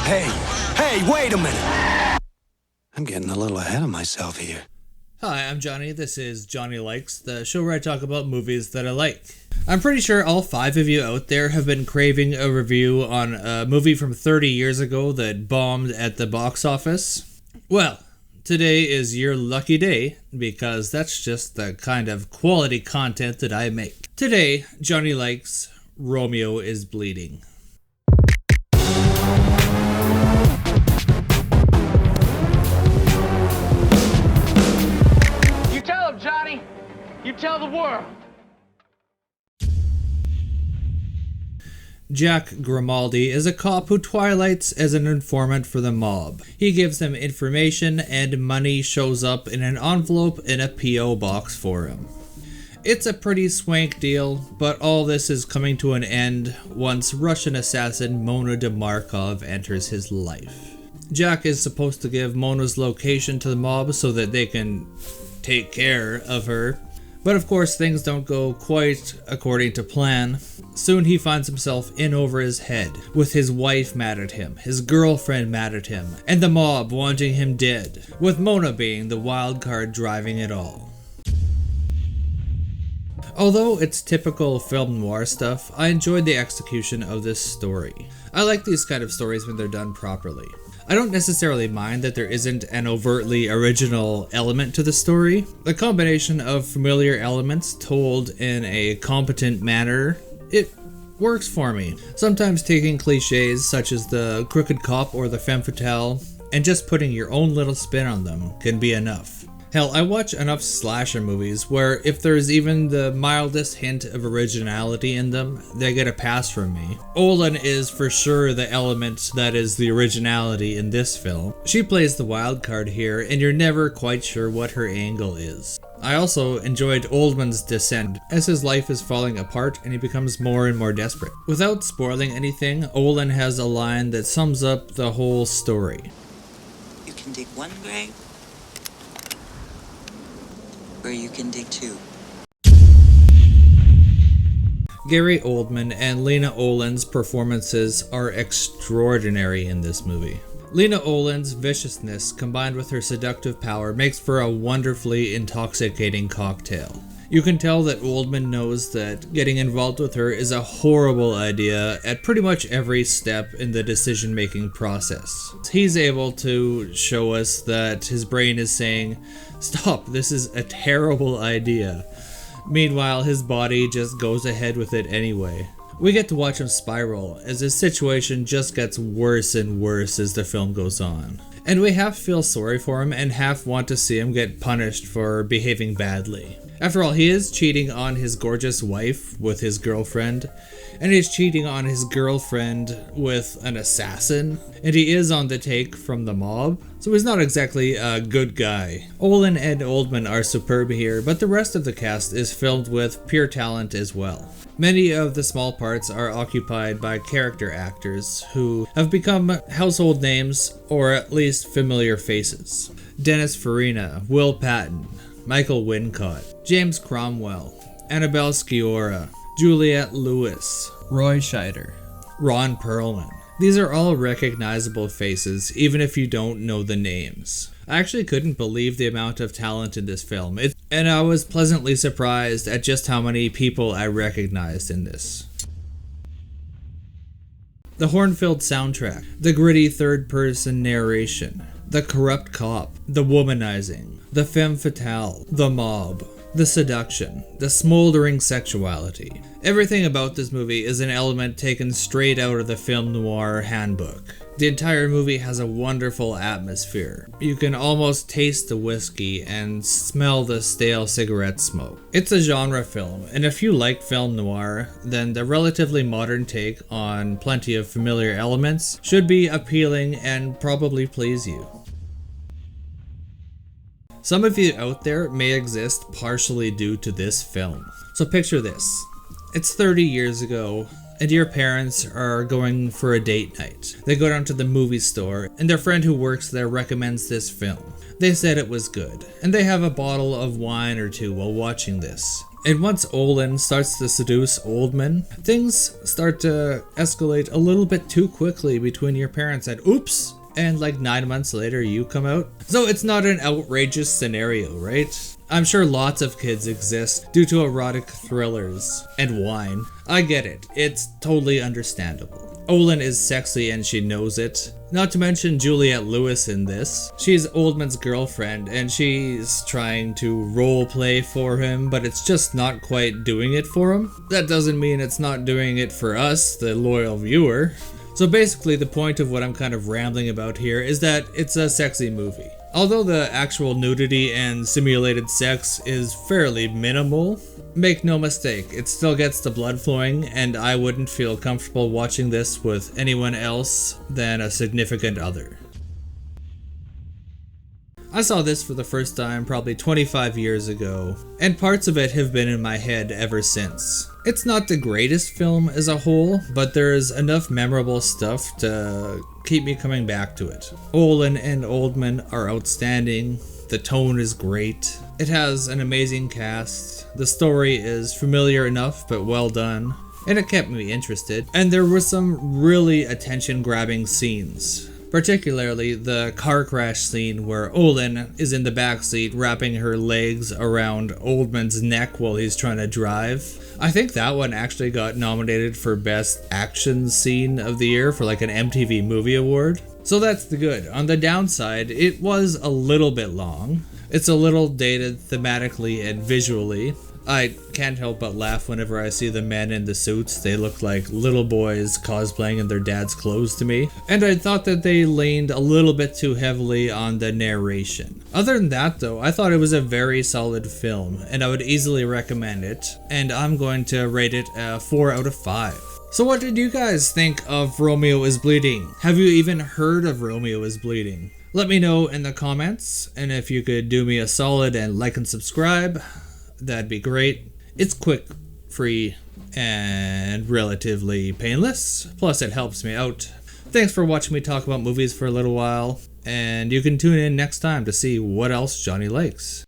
Hey, wait a minute! I'm getting a little ahead of myself here. Hi, I'm Johnny. This is Johnny Likes, the show where I talk about movies that I like. I'm pretty sure all 5 of you out there have been craving a review on a movie from 30 years ago that bombed at the box office. Well, today is your lucky day, because that's just the kind of quality content that I make. Today, Johnny Likes Romeo Is Bleeding. You tell him, Johnny. You tell the world. Jack Grimaldi is a cop who twilights as an informant for the mob. He gives them information, and money shows up in an envelope in a P.O. box for him. It's a pretty swank deal, but all this is coming to an end once Russian assassin Mona de Markov enters his life. Jack is supposed to give Mona's location to the mob so that they can take care of her. But of course, things don't go quite according to plan. Soon he finds himself in over his head, with his wife mad at him, his girlfriend mad at him, and the mob wanting him dead, with Mona being the wild card driving it all. Although it's typical film noir stuff, I enjoyed the execution of this story. I like these kind of stories when they're done properly. I don't necessarily mind that there isn't an overtly original element to the story. The combination of familiar elements told in a competent manner, it works for me. Sometimes taking cliches such as the crooked cop or the femme fatale and just putting your own little spin on them can be enough. Hell, I watch enough slasher movies where if there's even the mildest hint of originality in them, they get a pass from me. Olin is for sure the element that is the originality in this film. She plays the wild card here, and you're never quite sure what her angle is. I also enjoyed Oldman's descent, as his life is falling apart and he becomes more and more desperate. Without spoiling anything, Olin has a line that sums up the whole story. You can dig one grave, or you can dig 2. Gary Oldman and Lena Olin's performances are extraordinary in this movie. Lena Olin's viciousness combined with her seductive power makes for a wonderfully intoxicating cocktail. You can tell that Oldman knows that getting involved with her is a horrible idea at pretty much every step in the decision-making process. He's able to show us that his brain is saying, "Stop, this is a terrible idea." Meanwhile, his body just goes ahead with it anyway. We get to watch him spiral as his situation just gets worse and worse as the film goes on. And we half feel sorry for him and half want to see him get punished for behaving badly. After all, he is cheating on his gorgeous wife with his girlfriend, and he's cheating on his girlfriend with an assassin, and he is on the take from the mob, so he's not exactly a good guy. Olin and Oldman are superb here, but the rest of the cast is filled with pure talent as well. Many of the small parts are occupied by character actors who have become household names, or at least familiar faces. Dennis Farina, Will Patton, Michael Wincott, James Cromwell, Annabelle Sciorra, Juliette Lewis, Roy Scheider, Ron Perlman. These are all recognizable faces, even if you don't know the names. I actually couldn't believe the amount of talent in this film, and I was pleasantly surprised at just how many people I recognized in this. The horn-filled soundtrack, the gritty third-person narration, the corrupt cop, the womanizing, the femme fatale, the mob, the seduction, the smoldering sexuality. Everything about this movie is an element taken straight out of the film noir handbook. The entire movie has a wonderful atmosphere. You can almost taste the whiskey and smell the stale cigarette smoke. It's a genre film, and if you like film noir, then the relatively modern take on plenty of familiar elements should be appealing and probably please you. Some of you out there may exist partially due to this film. So picture this. It's 30 years ago, and your parents are going for a date night. They go down to the movie store, and their friend who works there recommends this film. They said it was good, and they have a bottle of wine or two while watching this. And once Olin starts to seduce Oldman, things start to escalate a little bit too quickly between your parents, and oops, and like 9 months later you come out. So it's not an outrageous scenario, right? I'm sure lots of kids exist due to erotic thrillers and wine. I get it, it's totally understandable. Olin is sexy and she knows it. Not to mention Juliette Lewis in this. She's Oldman's girlfriend and she's trying to role play for him, but it's just not quite doing it for him. That doesn't mean it's not doing it for us, the loyal viewer. So basically the point of what I'm kind of rambling about here is that it's a sexy movie. Although the actual nudity and simulated sex is fairly minimal, make no mistake, it still gets the blood flowing, and I wouldn't feel comfortable watching this with anyone else than a significant other. I saw this for the first time probably 25 years ago, and parts of it have been in my head ever since. It's not the greatest film as a whole, but there's enough memorable stuff to keep me coming back to it. Olin and Oldman are outstanding, the tone is great, it has an amazing cast, the story is familiar enough but well done, and it kept me interested, and there were some really attention-grabbing scenes. Particularly the car crash scene where Olin is in the backseat wrapping her legs around Oldman's neck while he's trying to drive. I think that one actually got nominated for Best Action Scene of the Year for like an MTV Movie Award. So that's the good. On the downside, it was a little bit long. It's a little dated thematically and visually. I can't help but laugh whenever I see the men in the suits. They look like little boys cosplaying in their dad's clothes to me. And I thought that they leaned a little bit too heavily on the narration. Other than that though, I thought it was a very solid film and I would easily recommend it. And I'm going to rate it a 4 out of 5. So what did you guys think of Romeo Is Bleeding? Have you even heard of Romeo Is Bleeding? Let me know in the comments, and if you could do me a solid and like and subscribe, that'd be great. It's quick, free, and relatively painless. Plus it helps me out. Thanks for watching me talk about movies for a little while, and you can tune in next time to see what else Johnny likes.